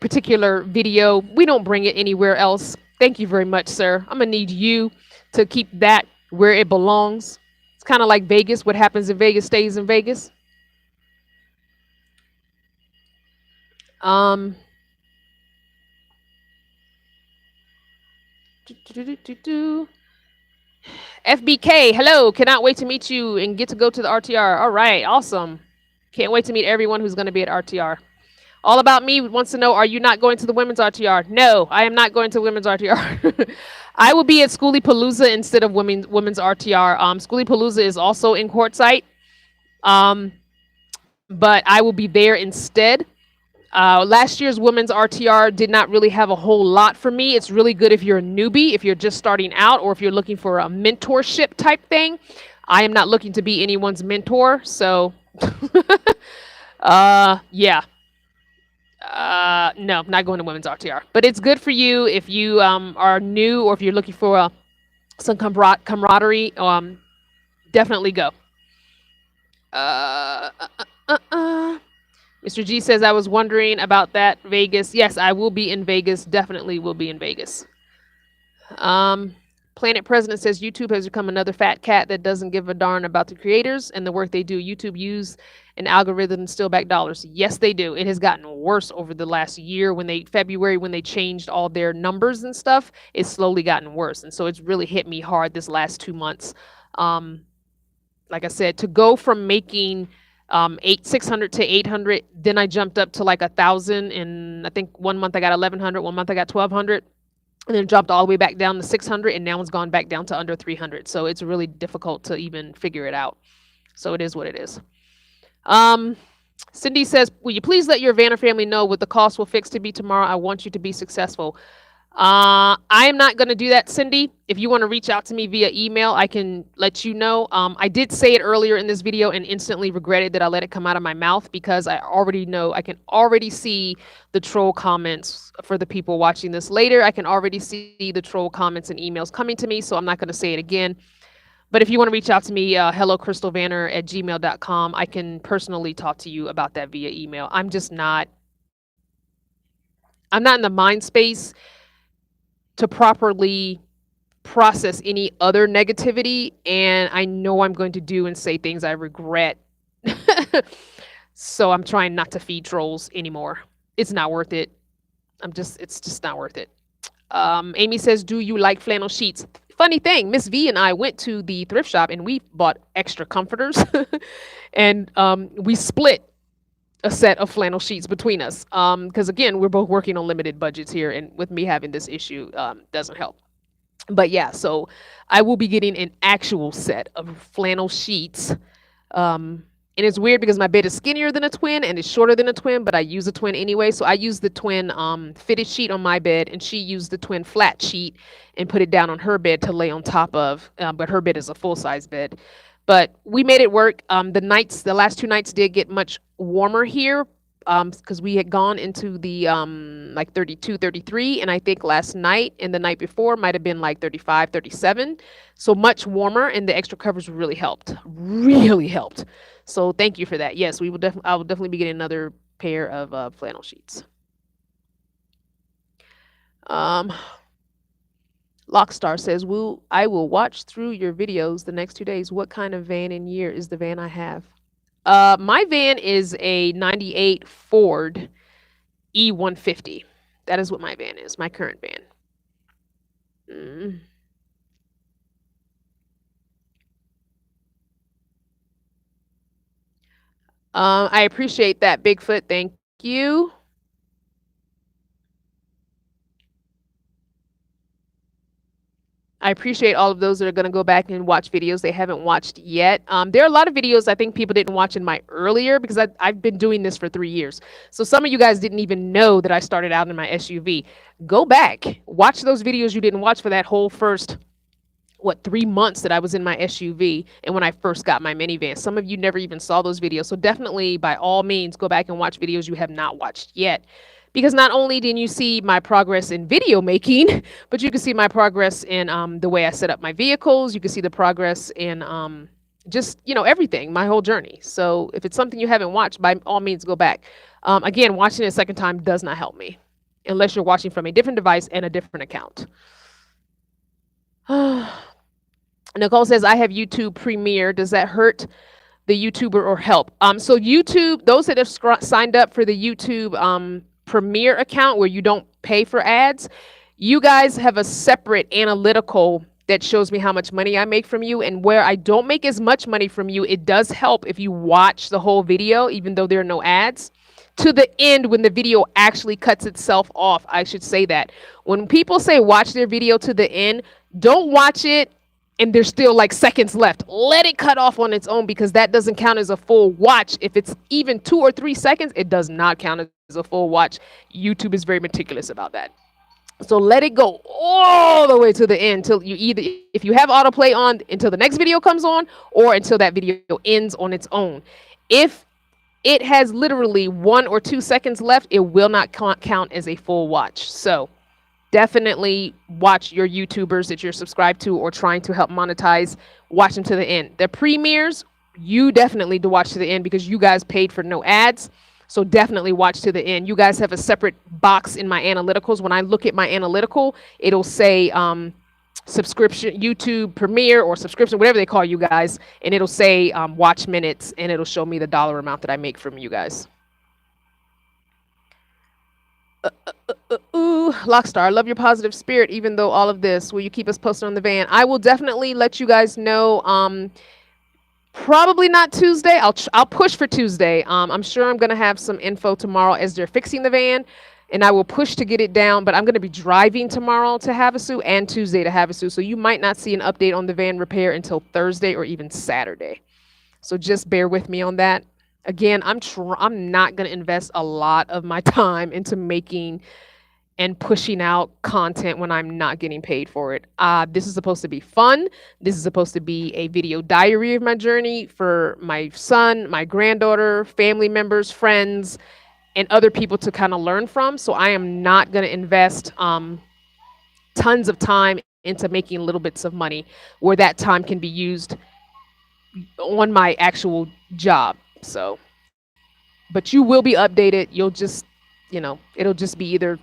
particular video, we don't bring it anywhere else. Thank you very much, sir. I'm gonna need you to keep that where it belongs. It's kind of like Vegas. What happens in Vegas stays in Vegas. FBK, hello. Cannot wait to meet you and get to go to the RTR. All right, awesome. Can't wait to meet everyone who's going to be at RTR. All About Me wants to know, are you not going to the women's RTR? No, I am not going to women's RTR. I will be at Schoolypalooza instead of women's RTR. Schoolypalooza is also in Quartzsite, but I will be there instead. Last year's women's RTR did not really have a whole lot for me. It's really good if you're a newbie, if you're just starting out, or if you're looking for a mentorship type thing. I am not looking to be anyone's mentor, so yeah. No, not going to women's RTR. But it's good for you if you are new, or if you're looking for some camaraderie. Definitely go. Mr. G says, I was wondering about that Vegas. Yes, I will be in Vegas. Definitely will be in Vegas. Planet President says, YouTube has become another fat cat that doesn't give a darn about the creators and the work they do. YouTube use an algorithm to steal back dollars. Yes, they do. It has gotten worse over the last year. February, when they changed all their numbers and stuff, it's slowly gotten worse. And so it's really hit me hard this last 2 months. Like I said, to go from making 600 to 800, then I jumped up to like 1,000, and I think 1 month I got 1,100, 1 month I got 1,200, and then dropped all the way back down to 600, and now it's gone back down to under 300. So it's really difficult to even figure it out. So it is what it is. Cindy says, will you please let your Vanner family know what the cost will fix to be tomorrow? I want you to be successful. I am not going to do that, Cindy. If you want to reach out to me via email, I can let you know. I did say it earlier in this video and instantly regretted that I let it come out of my mouth, because I already know, I can already see the troll comments for the people watching this later. I can already see the troll comments and emails coming to me, so I'm not going to say it again. But if you want to reach out to me, hellocrystalvanner@gmail.com, I can personally talk to you about that via email. I'm not in the mind space to properly process any other negativity, and I know I'm going to do and say things I regret. So I'm trying not to feed trolls anymore. It's not worth it. It's just not worth it. Amy says, do you like flannel sheets? Funny thing, Miss V and I went to the thrift shop and we bought extra comforters and we split a set of flannel sheets between us, because again, we're both working on limited budgets here, and with me having this issue doesn't help. But yeah, so I will be getting an actual set of flannel sheets, and it's weird because my bed is skinnier than a twin and it's shorter than a twin, but I use a twin anyway. So I use the twin fitted sheet on my bed, and she used the twin flat sheet and put it down on her bed to lay on top of, but her bed is a full-size bed. But we made it work. The last 2 nights did get much warmer here, because we had gone into the like 32, 33, and I think last night and the night before might have been like 35, 37. So much warmer, and the extra covers really helped. So thank you for that. Yes, I will definitely be getting another pair of flannel sheets. Lockstar says, I will watch through your videos the next 2 days. What kind of van and year is the van I have? My van is a 98 Ford E150. That is what my van is, my current van. I appreciate that, Bigfoot. Thank you. I appreciate all of those that are going to go back and watch videos they haven't watched yet. There are a lot of videos I think people didn't watch in my earlier, because I've been doing this for 3 years. So some of you guys didn't even know that I started out in my SUV. Go back, watch those videos you didn't watch for that whole first 3 months that I was in my SUV and when I first got my minivan. Some of you never even saw those videos. So definitely, by all means, go back and watch videos you have not watched yet. Because not only did you see my progress in video making, but you can see my progress in the way I set up my vehicles. You can see the progress in just, everything, my whole journey. So if it's something you haven't watched, by all means, go back. Again, watching it a second time does not help me unless you're watching from a different device and a different account. Nicole says, I have YouTube Premiere. Does that hurt the YouTuber or help? So YouTube, those that have signed up for the YouTube Premiere account where you don't pay for ads, you guys have a separate analytical that shows me how much money I make from you. And where I don't make as much money from you, it does help if you watch the whole video, even though there are no ads, to the end when the video actually cuts itself off. I should say that. When people say watch their video to the end, don't watch it and there's still like seconds left. Let it cut off on its own, because that doesn't count as a full watch. If it's even 2 or 3 seconds, it does not count as a full watch. YouTube is very meticulous about that. So let it go all the way to the end till you either, if you have autoplay on, until the next video comes on, or until that video ends on its own. If it has literally 1 or 2 seconds left, it will not count as a full watch. So definitely watch your YouTubers that you're subscribed to or trying to help monetize. Watch them to the end. The premieres, you definitely need to watch to the end because you guys paid for no ads. So definitely watch to the end. You guys have a separate box in my analyticals. When I look at my analytical, it'll say subscription, YouTube Premiere or subscription, whatever they call you guys. And it'll say watch minutes, and it'll show me the dollar amount that I make from you guys. Ooh, Lockstar, I love your positive spirit, even though all of this. Will you keep us posted on the van? I will definitely let you guys know. Probably not Tuesday. I'll push for Tuesday. I'm sure I'm gonna have some info tomorrow as they're fixing the van, and I will push to get it down. But I'm gonna be driving tomorrow to Havasu and Tuesday to Havasu, so you might not see an update on the van repair until Thursday or even Saturday. So just bear with me on that. Again, I'm not gonna invest a lot of my time into making and pushing out content when I'm not getting paid for it. This is supposed to be fun. This is supposed to be a video diary of my journey for my son, my granddaughter, family members, friends, and other people to kind of learn from. So I am not going to invest tons of time into making little bits of money where that time can be used on my actual job. So, but you will be updated. You'll just, it'll just be either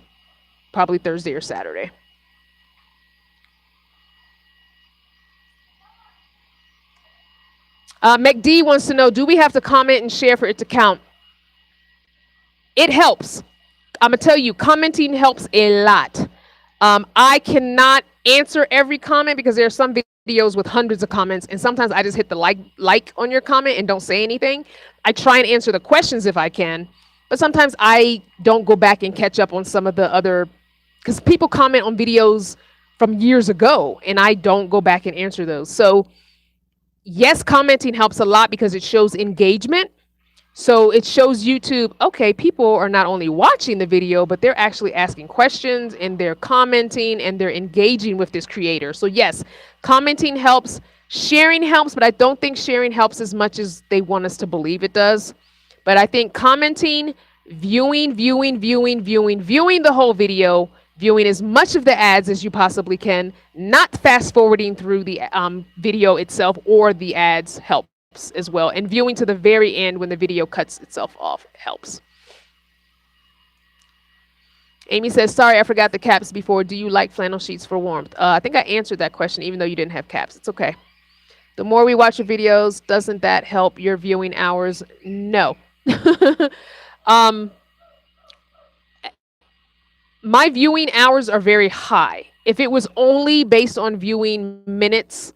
probably Thursday or Saturday. McD wants to know, do we have to comment and share for it to count? It helps. I'm going to tell you, commenting helps a lot. I cannot answer every comment because there are some videos with hundreds of comments, and sometimes I just hit the like on your comment and don't say anything. I try and answer the questions if I can, but sometimes I don't go back and catch up on some of the other, because people comment on videos from years ago and I don't go back and answer those. So yes, commenting helps a lot because it shows engagement. So it shows YouTube, okay, people are not only watching the video, but they're actually asking questions and they're commenting and they're engaging with this creator. So yes, commenting helps, sharing helps, but I don't think sharing helps as much as they want us to believe it does. But I think commenting, viewing the whole video, viewing as much of the ads as you possibly can, not fast forwarding through the video itself or the ads helps as well. And viewing to the very end when the video cuts itself off helps. Amy says, sorry, I forgot the caps before. Do you like flannel sheets for warmth? I think I answered that question even though you didn't have caps. It's okay. The more we watch your videos, doesn't that help your viewing hours? No. My viewing hours are very high. If it was only based on viewing minutes,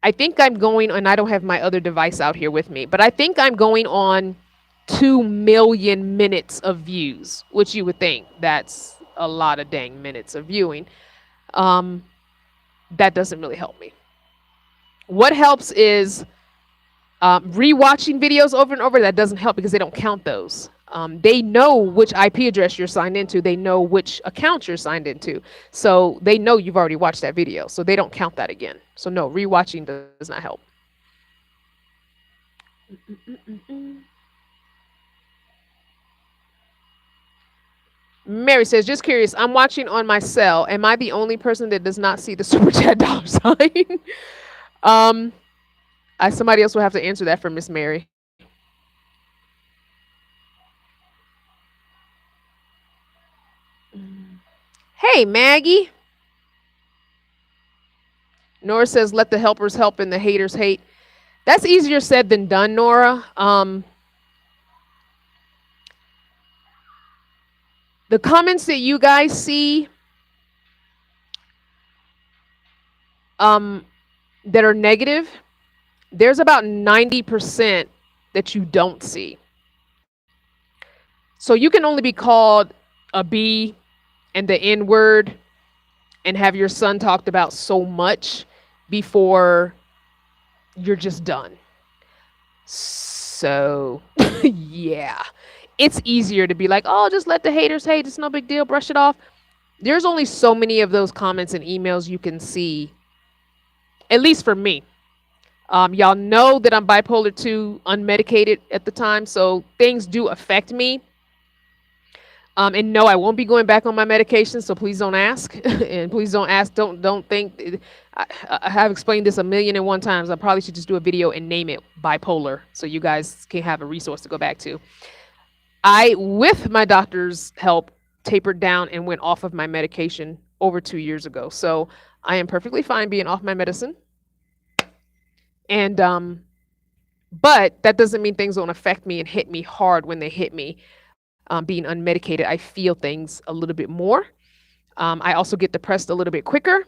I think I'm going, and I don't have my other device out here with me, but I think I'm going on 2 million minutes of views, which you would think that's a lot of dang minutes of viewing. that doesn't really help me. What helps is rewatching videos over and over. That doesn't help because they don't count those. They know which IP address you're signed into. They know which account you're signed into. So they know you've already watched that video. So they don't count that again. So no, rewatching does not help. Mary says, just curious, I'm watching on my cell. Am I the only person that does not see the super chat dollar sign? Somebody else will have to answer that for Miss Mary. Hey, Maggie. Nora says, let the helpers help and the haters hate. That's easier said than done, Nora. The comments that you guys see that are negative, there's about 90% that you don't see. So you can only be called a B and the N word and have your son talked about so much before you're just done. So yeah, it's easier to be like, oh, just let the haters hate. It's no big deal. Brush it off. There's only so many of those comments and emails you can see, at least for me. Y'all know that I'm bipolar 2, unmedicated at the time, so things do affect me. And no, I won't be going back on my medication, so please don't ask. And please don't ask, don't think. I have explained this 1,000,001 times. I probably should just do a video and name it bipolar so you guys can have a resource to go back to. I, with my doctor's help, tapered down and went off of my medication over 2 years ago. So I am perfectly fine being off my medicine. And but that doesn't mean things don't affect me and hit me hard when they hit me. Being unmedicated, I feel things a little bit more. I also get depressed a little bit quicker.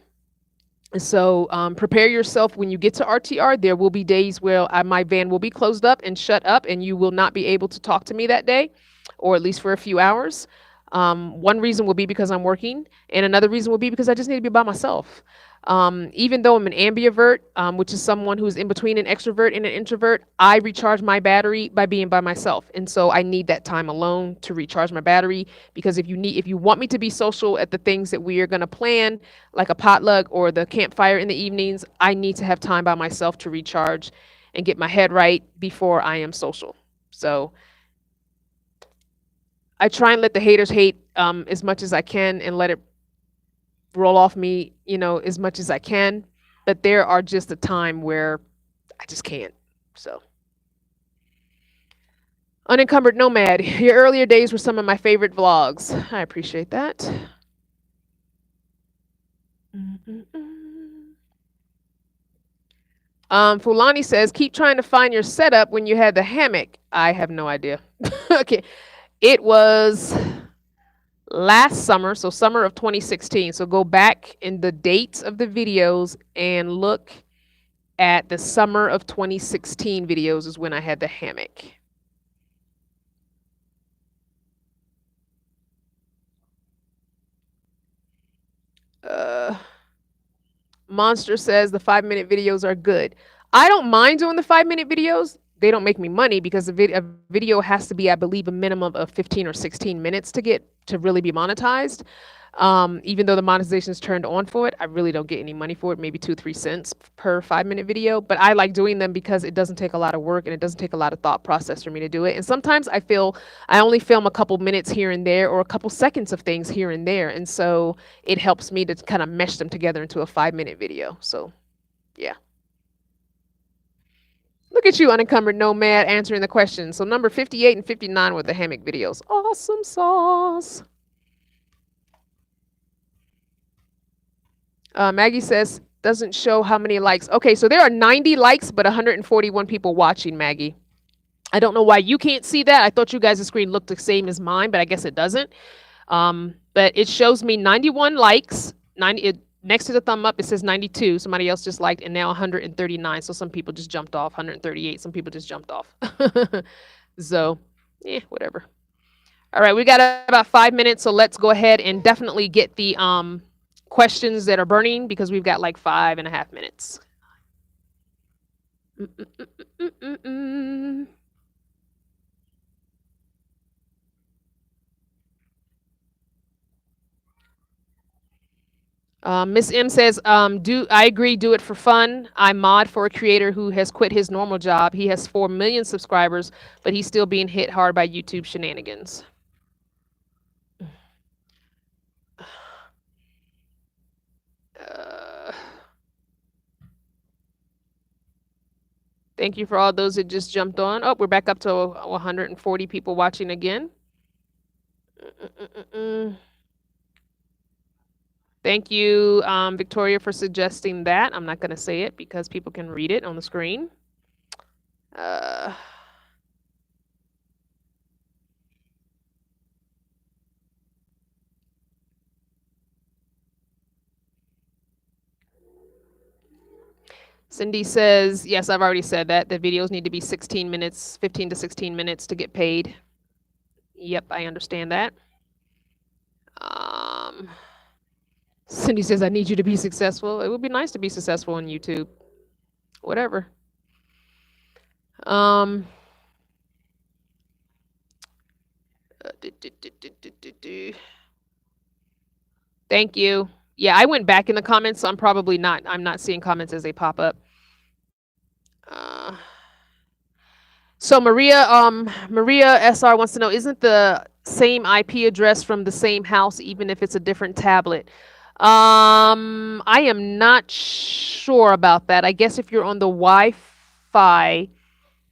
So prepare yourself when you get to RTR. There will be days where my van will be closed up and shut up, and you will not be able to talk to me that day, or at least for a few hours. One reason will be because I'm working, and another reason will be because I just need to be by myself. Even though I'm an ambivert, which is someone who's in between an extrovert and an introvert, I recharge my battery by being by myself. And so I need that time alone to recharge my battery, because if you want me to be social at the things that we are going to plan, like a potluck or the campfire in the evenings, I need to have time by myself to recharge and get my head right before I am social. So I try and let the haters hate as much as I can and let it roll off me, as much as I can. But there are just a time where I just can't. So, Unencumbered Nomad, your earlier days were some of my favorite vlogs. I appreciate that. Fulani says, keep trying to find your setup when you had the hammock. I have no idea. Okay. It was last summer, so summer of 2016. So go back in the dates of the videos and look at the summer of 2016 videos is when I had the hammock. Monster says the 5-minute videos are good. I don't mind doing the 5-minute videos. They don't make me money because a video has to be, I believe, a minimum of 15 or 16 minutes to really be monetized. Even though the monetization is turned on for it, I really don't get any money for it, maybe 2-3 cents per 5-minute video. But I like doing them because it doesn't take a lot of work and it doesn't take a lot of thought process for me to do it. And sometimes I feel I only film a couple minutes here and there or a couple seconds of things here and there. And so it helps me to kind of mesh them together into a 5-minute video. So yeah. Look at you, Unencumbered Nomad, answering the question. So number 58 and 59 were the hammock videos. Awesome sauce. Maggie says, doesn't show how many likes. Okay, so there are 90 likes, but 141 people watching, Maggie. I don't know why you can't see that. I thought you guys' screen looked the same as mine, but I guess it doesn't. But it shows me 91 likes. Next to the thumb up, it says 92. Somebody else just liked, and now 139. So some people just jumped off. 138. Some people just jumped off. So, whatever. All right, we got about 5 minutes, so let's go ahead and definitely get the questions that are burning because we've got like 5.5 minutes. Miss M says, "Do I agree? Do it for fun. I mod for a creator who has quit his normal job. He has 4 million subscribers, but he's still being hit hard by YouTube shenanigans." Thank you for all those that just jumped on. Oh, we're back up to 140 people watching again. Thank you, Victoria, for suggesting that. I'm not going to say it because people can read it on the screen. Cindy says, yes, I've already said that. The videos need to be 16 minutes, 15 to 16 minutes to get paid. Yep, I understand that. Cindy says, I need you to be successful. It would be nice to be successful on YouTube. Whatever. Thank you. Yeah, I went back in the comments, so I'm not seeing comments as they pop up. So Maria SR wants to know, isn't the same IP address from the same house, even if it's a different tablet? I am not sure about that. I guess if you're on the Wi-Fi,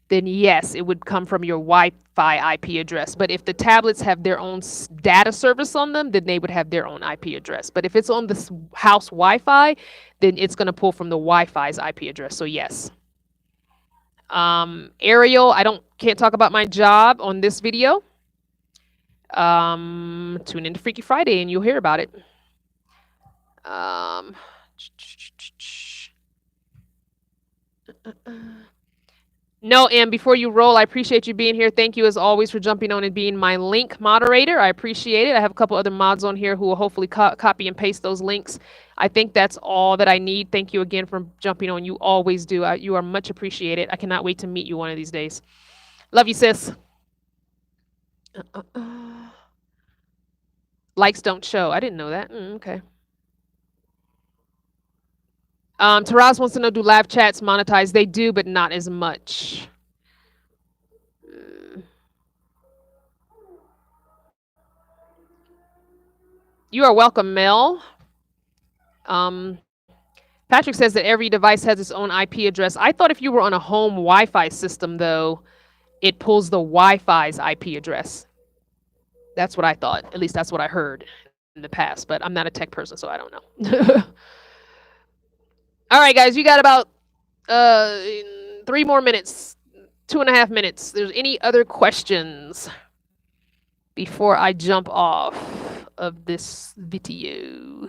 then yes, it would come from your Wi-Fi IP address. But if the tablets have their own data service on them, then they would have their own IP address. But if it's on the house Wi-Fi, then it's going to pull from the Wi-Fi's IP address. So yes. Ariel, can't talk about my job on this video. Tune into Freaky Friday and you'll hear about it. No, and before you roll, I appreciate you being here. Thank you as always for jumping on and being my link moderator. I appreciate it. I have a couple other mods on here who will hopefully copy and paste those links. I think that's all that I need. Thank you again for jumping on. You always do. You are much appreciated. I cannot wait to meet you one of these days. Love you, sis. Likes don't show. I didn't know that. Okay. Taraz wants to know, do live chats monetize? They do, but not as much. You are welcome, Mel. Patrick says that every device has its own IP address. I thought if you were on a home Wi-Fi system, though, it pulls the Wi-Fi's IP address. That's what I thought. At least that's what I heard in the past, but I'm not a tech person, so I don't know. All right, guys, you got about 3 more minutes, 2.5 minutes. There's any other questions before I jump off of this video?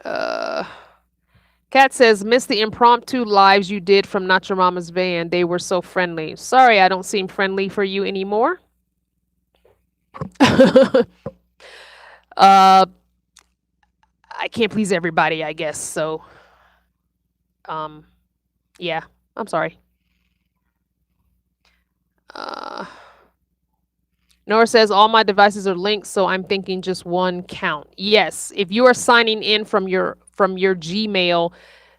Kat says, miss the impromptu lives you did from Not Your Mama's Van. They were so friendly. Sorry, I don't seem friendly for you anymore. I can't please everybody, I guess. So, yeah, I'm sorry. Nora says, all my devices are linked, so I'm thinking just one count. Yes, if you are signing in from your Gmail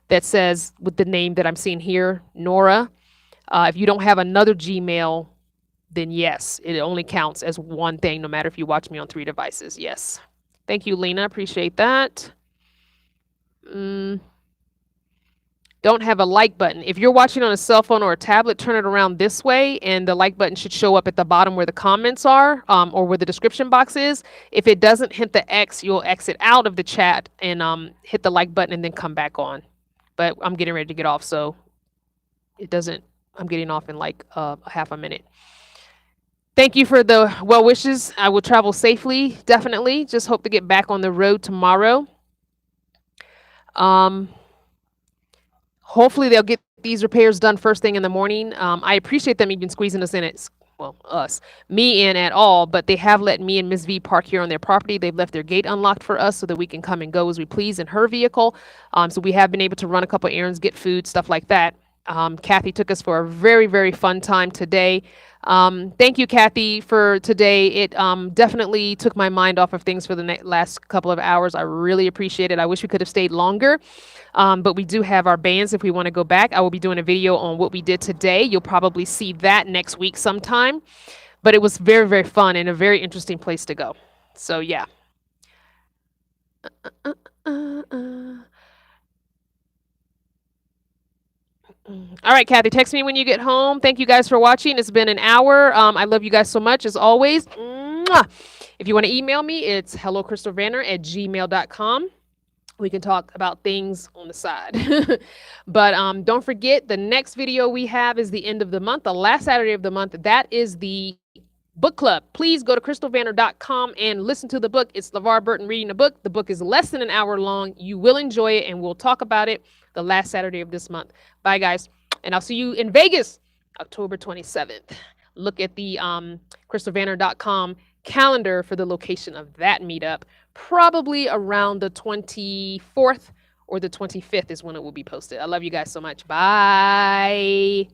that says with the name that I'm seeing here, Nora, if you don't have another Gmail, then yes, it only counts as one thing, no matter if you watch me on 3 devices. Yes. Thank you, Lena. Appreciate that. Don't have a like button. If you're watching on a cell phone or a tablet, turn it around this way, and the like button should show up at the bottom where the comments are, or where the description box is. If it doesn't hit the X, you'll exit out of the chat and hit the like button and then come back on. But I'm getting ready to get off, so it doesn't. I'm getting off in like half a minute. Thank you for the well wishes. I will travel safely, definitely. Just hope to get back on the road tomorrow. Hopefully they'll get these repairs done first thing in the morning. I appreciate them even squeezing us in it. well, us, me in at all, but they have let me and Miss V park here on their property. They've left their gate unlocked for us so that we can come and go as we please in her vehicle. So we have been able to run a couple errands, get food, stuff like that. Kathy took us for a very, very fun time today. Thank you, Kathy, for today. It definitely took my mind off of things for the last couple of hours. I really appreciate it. I wish we could have stayed longer, but we do have our bands if we want to go back. I will be doing a video on what we did today. You'll probably see that next week sometime. But it was very, very fun and a very interesting place to go. So, yeah. All right, Kathy, text me when you get home. Thank you guys for watching. It's been an hour. I love you guys so much, as always. Mwah! If you want to email me, it's hellocrystalvanner@gmail.com. We can talk about things on the side. But don't forget, the next video we have is the end of the month, the last Saturday of the month. That is the book club. Please go to crystalvanner.com and listen to the book. It's LeVar Burton reading a book. The book is less than an hour long. You will enjoy it, and we'll talk about it the last Saturday of this month. Bye, guys. And I'll see you in Vegas, October 27th. Look at the crystalvanner.com calendar for the location of that meetup. Probably around the 24th or the 25th is when it will be posted. I love you guys so much. Bye.